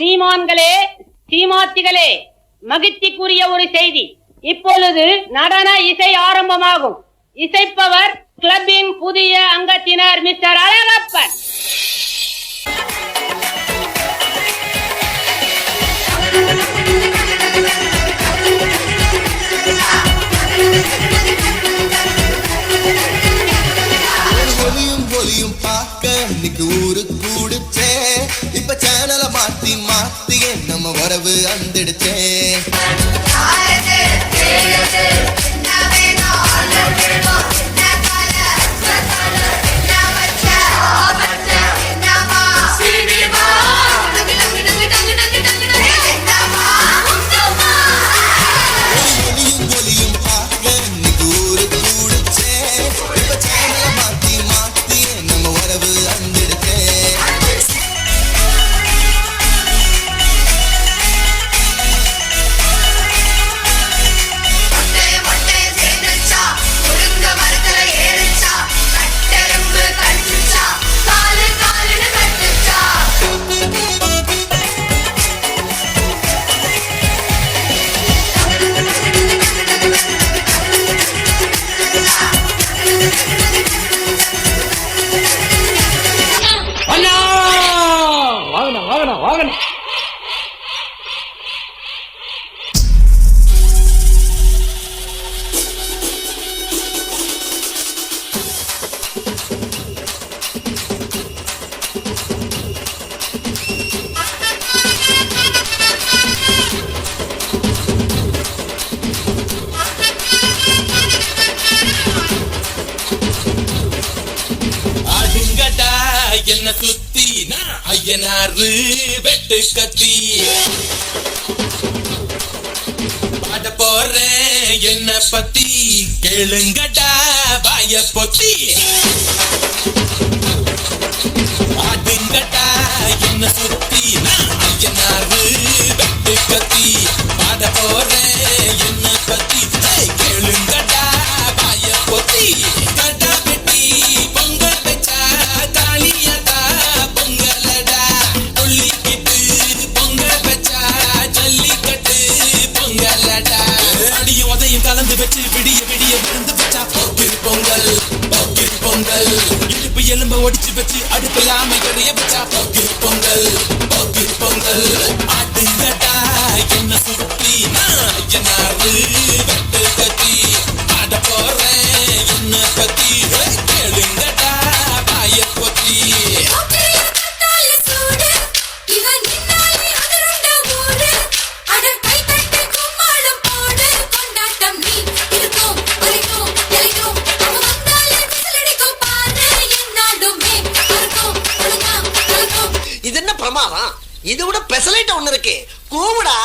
சீமான்களே, சீமாத்திகளே, மகிழ்ச்சிக்குரிய ஒரு செய்தி. இப்பொழுது நடன இசை ஆரம்பமாகும். இசைப்பவர் கிளப்பின் புதிய அங்கத்தினர் மிஸ்டர் அழகப்பன். ஒலியும் ஒலியும் பார்க்க இன்னைக்கு ஊரு கூடுச்சே. இப்ப சேனலை மாத்தி மாத்தியே நம்ம வரவு வந்துடுச்சே. என்ன சுத்தி நான் ஐயனாரு வெட்டு கத்தி பாட போறேன் என்ன பத்தி கேளுங்கடா வாய பொத்தி. பாடுங்கடா என்ன சுத்தி நான் ஐயனாரு வெட்டு கத்தி பாட போறேன் என்ன பத்தி கேளுங்கடா வாய பொத்தி. கடா வெட்டி பொங்கல் வச்சா தாலியதா பொங்கலடா கொல்லிக்கிட்டு பொங்கல் வச்சா ஜல்லிக்கட்டு பொங்கலடா. அடியும் உதையும் கலந்து வச்சு விடிய விடிய விருந்து வச்சா போக்கிரி பொங்கல் போக்கிரி பொங்கல். இடுப்பு எலும்ப ஒடிச்சு வச்சு அடுப்பில்லாம எடைய வச்சா போக்கிரி பொங்கல் போக்கிரி பொங்கல். ஆட்டுங்கடா என்ன சுத்தி நான் ஐயனாரு வெட்டு கத்தி ஆட போறேன் என்ன பத்தி கேளுங்கடா வாய பொத்தி. இது என்ன பிரமாதம்? இது விட பெசலைட் ஒண்ணு இருக்கு, கூவுடா.